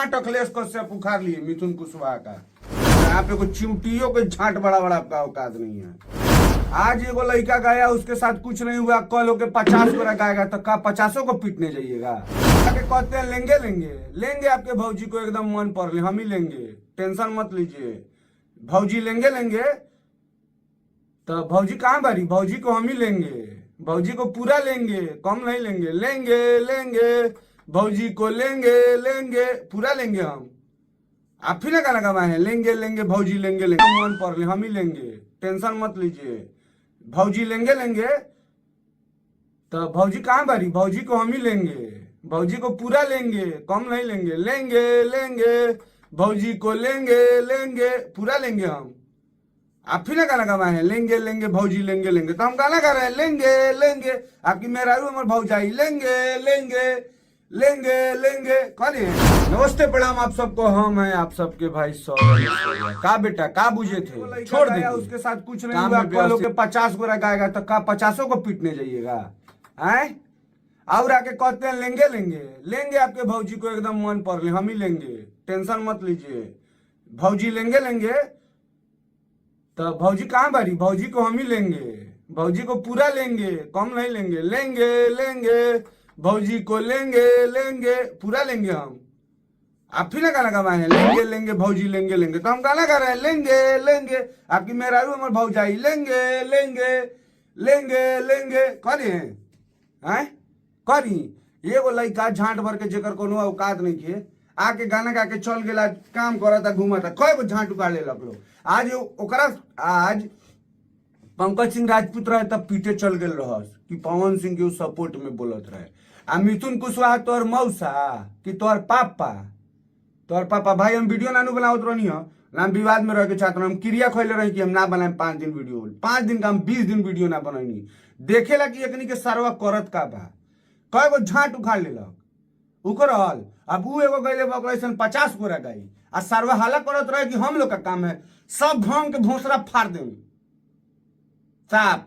झाट अखिलेश कश्यप उखाड़ लिए मिथुन कुशवाहा का। यहाँ पे कुछ चिमटियों के झाट बड़ा बड़ा आपका औकात नहीं है। आज एगो लड़का गाया, उसके साथ कुछ नहीं हुआ, कल होके 50 को गाएगा तो का 50 को पीटने जाइएगा। आके कहते हैं लेंगे लेंगे लेंगे, आपके भौजी को एकदम मन पर ले, हम ही लेंगे, टेंशन मत लीजिए। भौजी लेंगे लेंगे तो भौजी कहाँ बारी, भौजी को हम ही लेंगे, भौजी को पूरा लेंगे, कम नहीं लेंगे, लेंगे लेंगे भौजी को लेंगे लेंगे पूरा लेंगे हम। आप ही ना गाना गवाए हैं, लेंगे लेंगे भौजी लेंगे लेंगे, मन पर ले, हम ही लेंगे, टेंशन मत लीजिए। भौजी लेंगे लेंगे तो भौजी कहाँ बारी, भौजी को हम ही लेंगे, भौजी को पूरा लेंगे, कम नहीं लेंगे, लेंगे लेंगे भौजी को लेंगे लेंगे पूरा लेंगे हम। आप ही ना गाना गवाए हैं, लेंगे लेंगे भौजी लेंगे लेंगे, तो हम गाना गा रहे हैं लेंगे लेंगे, आपकी मेहरारू हमारे भौजाई लेंगे लेंगे लेंगे लेंगे कौन है। नमस्ते प्रणाम आप सबको, हम हैं आप सबके भाई सौरभ। का बेटा का बुझे थे, छोड़ दे, उसके साथ कुछ नहीं हुआ, कल होके 50 गोरा गाएगा तो का 50 को पीटने जाइएगा। हैं और आके कहते हैं लेंगे लेंगे लेंगे, आपके भौजी को एकदम मन पर ले, हम ही लेंगे, टेंशन मत लीजिए। भौजी लेंगे लेंगे तो भौजी कहाँ बारी, भौजी को हम ही लेंगे, भौजी को पूरा लेंगे, कम नहीं लेंगे, लेंगे लेंगे भौजी को लेंगे लेंगे पूरा लेंगे हम। आप ही ना गाना गवाए हैं, लेंगे लेंगे भौजी लेंगे लेंगे, तो हम गाना गा रहे हैं लेंगे लेंगे, आपकी मेहरारू हमारे भौजाई लेंगे लेंगे लेंगे लेंगे कौन है करी। एगो लड़का झांट भर के जेकर कोनो औकात नहीं थे, आके गाना गा के चल गेला, काम करता घूमता, कई गो झांट उखाड़ लेलक लोग। आज ओकरा आज पंकज सिंह राजपूत रहे तब पीटे चल गेल रहस कि पवन सिंह के सपोर्ट में बोलत रहे। आ मिथुन कुशवाहा तोर मौसा कि तोर पापा भाई, हम वीडियो नानू बनावत रहनी हो ना, विवाद में रह के चाहते हम क्रिया खोले रही कि हम ना बनाए 5 दिन वीडियो, 5 दिन का हम 20 दिन वीडियो ना बनैनी, देखेला कि एकनी के सरवा करत का बा, कई गो झांट उखाड़ लेलक उकरल। अब उ एगो गईले बकलैसन 50 गोरा गई आ सरवा हाला करत रहे कि हम लोग का काम है सब भंग के भोसड़ा फाड़ दे साफ,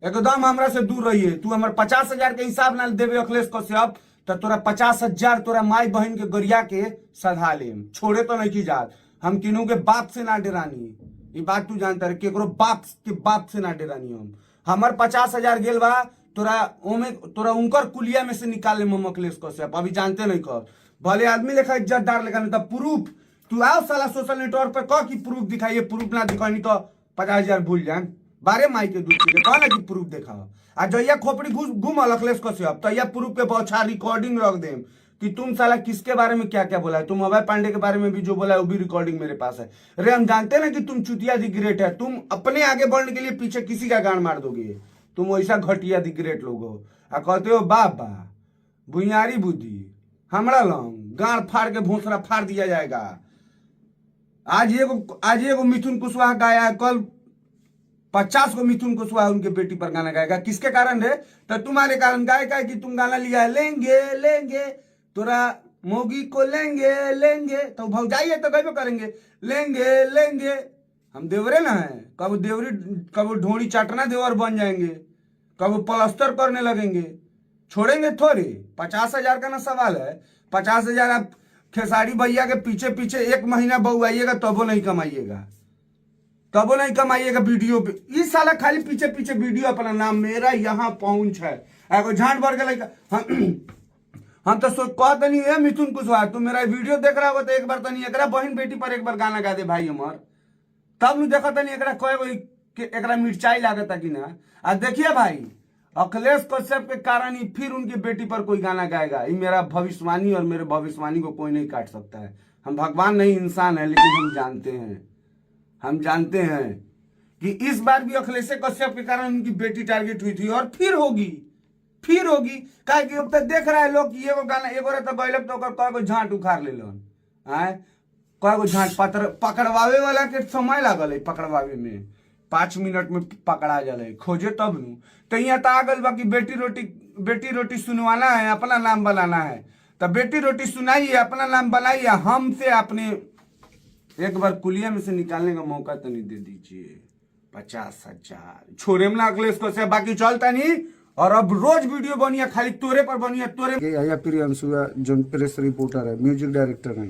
एकदम हमरा से दूर रहिए। तू हमारे 50,000 के हिसाब ना देवे अखिलेश कश्यप तो तोरा 50,000 तोरा माई बहन के गरिया के सधा लेम, छोड़े तो नहीं की जात। हम किन्हू के बाप से ना डरानी, ये बात तू जानता है, केकरो बाप से ना डरानी। हम हमार 50,000 गेल बा, तोरा उनकर कुलिया में से निकाले हम अखिलेश कश्यप, अभी जानते नहीं कर, भले आदमी लेखा इज्जतदार लेखा, नहीं तो प्रूफ तू आओ साला सोशल नेटवर्क पर कह कि प्रूफ दिखाइए, प्रूफ ना दिखाई तो 50,000 भूल जाए, बारे माई के दूध पी कहा ना कि प्रूफ दिखाओ। आ जैया खोपड़ी घूमल अखिलेश कश्यप तो यह प्रूफ पे बहुत रिकॉर्डिंग रख देम कि तुम साला किसके बारे में क्या क्या बोला है, तुम अभय पांडे के बारे में भी जो बोला है वो भी रिकॉर्डिंग मेरे पास है। अरे हम जानते ना कि तुम चुतिया दी ग्रेट है, तुम अपने आगे बढ़ने के लिए पीछे किसी का गांड मार दोगे, तुम वैसा घटिया दी ग्रेट लोग हो। आ कहते हो बाबा बुनियारी बुद्धि, हमरा लंग गांड फाड़ के भोसड़ा फाड़ दिया जाएगा। आज एगो मिथुन कुशवाहा गाया है, कल 50 को मिथुन कुशवाहा उनके बेटी पर गाना गाएगा। किसके कारण रे, तो तुम्हारे कारण गाएगा कि तुम गाना लिया है लेंगे लेंगे तोरा मोगी को लेंगे लेंगे, तो भौजाइए तो गए करेंगे लेंगे लेंगे। हम देवरे ना है, कब ढोड़ी चाटना देवर बन जाएंगे, कब प्लास्टर करने लगेंगे, छोड़ेंगे थोड़ी। 50,000 का ना सवाल है, 50,000 आप खेसारी भैया के पीछे पीछे 1 महीना बहुआइएगा तबो नहीं कमाइएगा वीडियो पे। इस साला खाली पीछे पीछे वीडियो अपना नाम, मेरा यहाँ पहुंच है, एगो झांट भर के लड़का। हम तो कहते नहीं है मिथुन कुशवाहा, तुम मेरा वीडियो देख रहा हो तो एक बार तो नहीं एकरा बहन बेटी पर एक बार गाना गा दे भाई हमार, तब नहीं देखा नहीं एकरा कई मिर्चाई लागता कि ना। आ देखिए भाई अखिलेश कश्यप के कारण ही फिर उनकी बेटी पर कोई गाना गाएगा, ये मेरा भविष्यवाणी, और मेरे भविष्यवाणी को कोई नहीं काट सकता है। हम भगवान नहीं इंसान है, लेकिन हम जानते हैं कि इस बार भी अखिलेश कश्यप के कारण उनकी बेटी टारगेट हुई थी और फिर होगी काहे कि अब तक देख रहा है लोग कि एगो गाना एगो रहता गैलब तो कई गो झांट उखाड़ लेलन, कई गो झांट पकड़वावे वाला के समय लागल है, पकड़वावे में 5 मिनट में पकड़ा जाए, खोजे तब नु। तो यहाँ तो आ गल बा कि बेटी रोटी सुनवाना है, अपना नाम बनाना है, तो बेटी रोटी सुनाइए, अपना नाम बनाइए, हमसे अपने एक बार कुलिया में से निकालने का मौका तो नहीं दे दीजिए। 50,000 छोड़े ना अखिलेश को से, बाकी चलता नहीं और अब रोज वीडियो बनिया खाली तोरे पर बनिया तोरे या फिर अंशुआ जो प्रेस रिपोर्टर है, म्यूजिक डायरेक्टर है,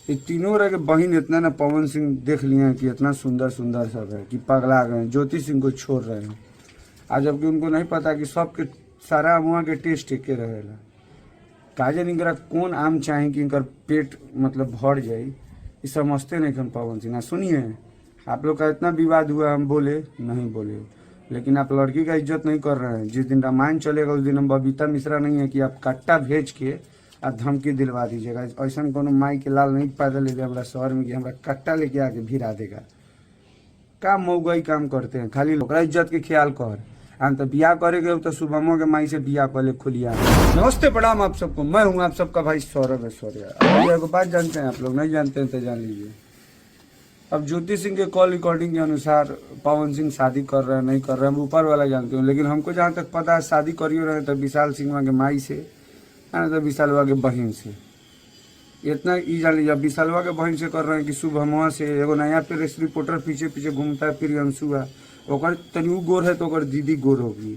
ये तीनों रह के बहन इतना ना पवन सिंह देख लिए हैं कि इतना सुंदर सुंदर सब है कि पगला गए, ज्योति सिंह को छोड़ रहे हैं। आज जबकि उनको नहीं पता कि सबके सारा मुआ के टेस्ट के रहेला। काजन इनकरा कौन आम चाहे कि इनकर पेट मतलब भर जाए, ये समझते नहीं हम पवन सिंह। सुनिए, आप लोग का इतना विवाद हुआ, हम बोले नहीं बोले, लेकिन आप लड़की का इज्जत नहीं कर रहे हैं। जिस दिन रामायण चलेगा उस दिन हम बबीता मिश्रा नहीं है कि आप कट्टा भेज के आप धमकी दिलवा दीजिएगा। ऐसा कोनो माई के लाल नहीं पैदा ले जाए हमारा शहर में कि हमारा कट्टा लेके आके भिरा देगा। का मौगई काम करते हैं, खाली लोग इज्जत के ख्याल कर। हम तो बियाह करेंगे तो शुभमो के माई से बियाह कर ले खुलिया। नमस्ते प्रणाम आप सबको, मैं हूँ आप सबका भाई सौरभ ऐश्वर्या। को बात जानते हैं आप लोग, नहीं जानते हैं तो जान लीजिए। अब ज्योति सिंह के कॉल रिकॉर्डिंग के अनुसार पवन सिंह शादी कर रहे हैं नहीं कर रहे हैं, हम ऊपर वाला जानते हैं। लेकिन हमको जहाँ तक पता है शादी करिए रहे तो विशाल सिंह के माई से, तो विशालवा के बहन से। इतना ई जान लीजिए, विशालवा के बहन से कर रहे हैं कि शुभमवा से। एगो नया प्रेस रिपोर्टर पीछे पीछे घूमता है फिर अंशुआ, ओकर तनियो गोर है तो ओकर दीदी गोर होगी।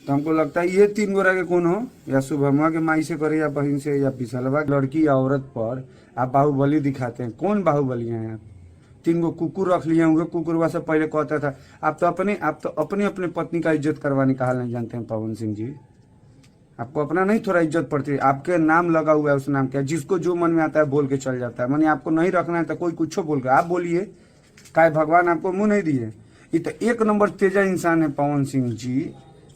तो हमको लगता है ये तीन गोरा के कौन हो, या शुभमवा के माई से करे या बहन से, या विशालवा लड़की या औरत पर आप बाहुबली दिखाते हैं। कौन बाहुबली हैं आप? 3 गो कुकुर रख लिए होंगे, कुकुरवा से पहले कहता था। आप तो अपने पत्नी का इज्जत करवाने का हाल नहीं जानते हैं पवन सिंह जी। आपको अपना नहीं थोड़ा इज्जत पड़ती है? आपके नाम लगा हुआ है, उस नाम क्या, जिसको जो मन में आता है बोल के चल जाता है। मानी आपको नहीं रखना है तो कोई कुछ बोल के आप बोलिए, काय भगवान आपको मुंह नहीं दिए। ये तो एक नंबर तेजा इंसान है पवन सिंह जी।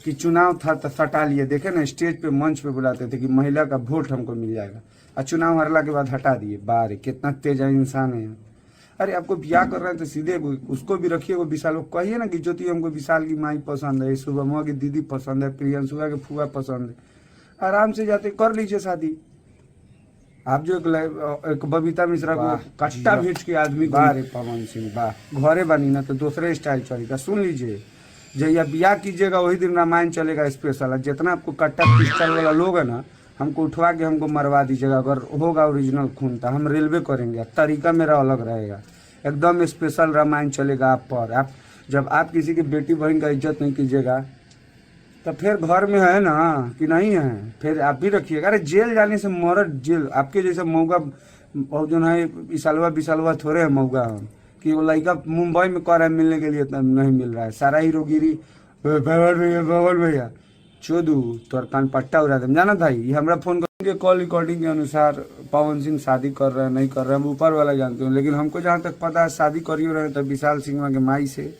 कि चुनाव था तो सटा लिए, देखे ना स्टेज पे मंच पे बुलाते थे कि महिला का वोट हमको मिल जाएगा, और चुनाव हारला के बाद हटा दिए। बारे कितना तेजा इंसान है। अरे आपको ब्याह कर रहे हैं तो सीधे उसको भी रखिए, वो विशाल को कहिए ना कि ज्योति हमको विशाल की माई पसंद है, शुभमवा की दीदी पसंद है, प्रियंशुआ के फुआ पसंद है। आराम से जाते कर लीजिए शादी। आप जो एक बबीता मिश्रा को कट्टा भेज के आदमी बारे पवन सिंह वाह घरे बनी ना तो दूसरे स्टाइल चलेगा। सुन लीजिए, जब ब्याह कीजिएगा वही दिन रामायण चलेगा स्पेशल। जितना आपको कट्टा पिस्टल वाला लोग है ना, हमको उठवा के हमको मरवा दीजिएगा। अगर होगा ओरिजिनल खून तो हम रेलवे करेंगे, तरीका मेरा अलग रहेगा, एकदम स्पेशल रामायण चलेगा आप पर। आप जब आप किसी की बेटी बहन का इज्जत नहीं कीजिएगा तो फिर घर में है ना कि नहीं है, फिर आप भी रखिएगा। अरे जेल जाने से मरद जेल, आपके जैसे मौका जो है विशालवा थोड़े है मौका कि वो लड़का मुंबई में कर रहा है मिलने के लिए, इतना नहीं मिल रहा है। सारा हीरोगिरी भवन भैया चोदू तोर कान पट्टा उड़ा दे जाना था। ये हमारा फोन के कॉल रिकॉर्डिंग के अनुसार पवन सिंह शादी कर रहे हैं नहीं कर रहे हैं, हम ऊपर वाला जानते हैं। लेकिन हमको जहाँ तक पता है शादी करिए रहे तो विशाल सिंह के माई से,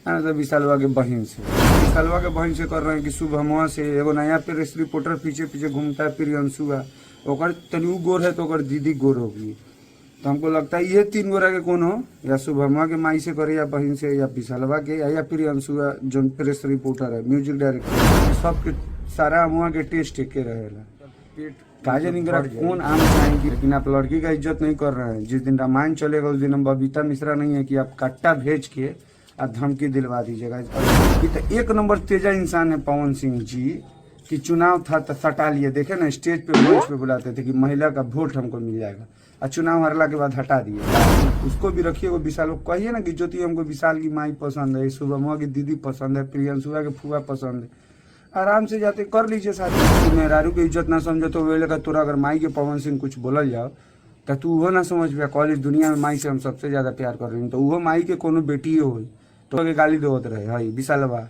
तो विशालवा के बहन से। विशालवा के बहन से कर रहे हैं कि शुभमवा से। एगो नया प्रेस रिपोर्टर पीछे पीछे घूमता है फिर अंशुआ, ओकर तनियो गोर है तो ओकर दीदी गोर होगी। तो हमको लगता है ये 3 गोरा के कौन हो, या शुभमवा के माई से करे या बहन से, या विशालवा के, या फिर अंशुआ जो प्रेस रिपोर्टर है, म्यूजिक डायरेक्टर। सबके सारा मुआ के टेस्ट के रहेला। काजन इनकरा कौन आम चाहेंगे, लेकिन आप लड़की का इज्जत नहीं कर रहे हैं। जिस दिन रामायण चलेगा उस दिन हम बबीता मिश्रा नहीं है कि आप कट्टा भेज के आप धमकी दिलवा दीजिएगा। ये तो एक नंबर तेजा इंसान है पवन सिंह जी। कि चुनाव था तो सटा लिए, देखे ना स्टेज पे मंच पे बुलाते थे कि महिला का वोट हमको मिल जाएगा, और चुनाव हारला के बाद हटा दिए। उसको भी रखिए, वो विशाल को कहिए ना कि ज्योति हमको विशाल की माई पसंद है, शुभमवा की दीदी पसंद है, प्रियंशुआ के फुआ पसंद है। आराम से जाते कर लीजिए शादी। मेहरारू की इज्जत ना समझो तो वे लगा तोरा अगर माई के पवन सिंह कुछ बोलल जाओ तो तू वो ना समझ पाया कॉलेज दुनिया में माई से हम सबसे ज्यादा प्यार कर रहे हैं। तो वो माई के कोनो बेटी हो तो के गाली देवत रहे है विशालवा।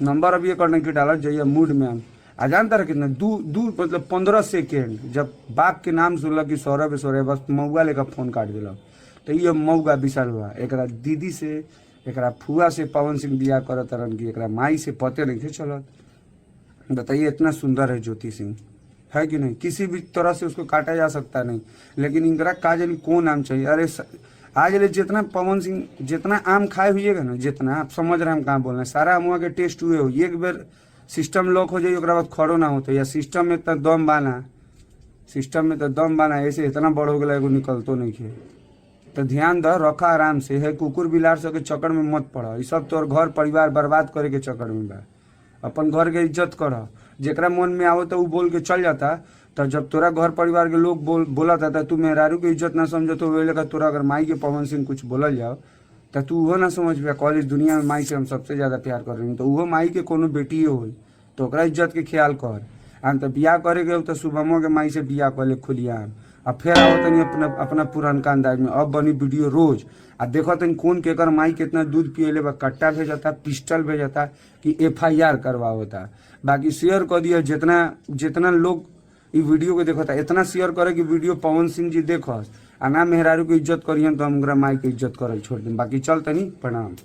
नंबर अभी करने की डालत जाइए मूड में हम आ जानता रहे कितना दू मतलब 15 सेकेंड जब बाप के नाम सुनल कि सौरभ ऐश्वर्या बस मऊगा लेकर फोन काट दिल। तो ये मऊगा विशालवा एक दीदी से एक फुआ से पवन सिंह बियाह करत रन की, एक माई से पते नहीं थे चलत। बताइए इतना सुंदर है ज्योति सिंह, है कि नहीं? किसी भी तरह से उसको काटा जा सकता नहीं। लेकिन इनकरा काजन कौन आम चाहिए? अरे आज ले जितना पवन सिंह जितना आम खाए हुएगा ना, जितना आप समझ रहे हैं हम कहाँ बोल रहे हैं, सारा आमुआ के टेस्ट हुए हो। एक बार सिस्टम लॉक हो जाए ओकरा बाद खड़ो ना होते, या सिस्टम में इतना दम बाना, सिस्टम में तो दम बाना ऐसे इतना बड़ हो गया एगो निकलतो नहीं है। तो ध्यान दो, रखा आराम से है, कुकुर बिलार सबके चक्कर में मत पड़ा। ये सब तोर घर परिवार बर्बाद करे के चक्कर में बा। अपन घर के इज्जत कर, जेकरा मन में आओ तो वो बोल के चल जाता। तो जब तोरा घर परिवार के लोग बोला था तू मेहरारू की इज्जत ना समझो तो वे लगा तोरा अगर माई के पवन सिंह कुछ बोलल जाओ तो तू वो ना समझ पाया कॉलेज दुनिया में माई से हम सबसे ज्यादा प्यार कर रहे हैं। तो वो माई के कोनो बेटी हो तो ओकरा इज्जत के ख्याल कर। आ तो बियाह करे के तो शुभमो के माई से बियाह कर ले खुलियाम। अब फिर आओ तनी अपना पुरानका अंदाज में, अब बनी वीडियो रोज। आ देखो तनी कौन केकर माई कितना दूध पियले बा, कट्टा भेजता, पिस्टल भेजता कि FIR करवावता। बाकी शेयर कर दिया, जितना लोग ई वीडियो को देखता इतना शेयर करे कि वीडियो पवन सिंह जी देखस आ ना मेहरारू की इज्जत करियन तो हम माई के इज्जत करे छोड़ दें। बाकी चल तनी प्रणाम।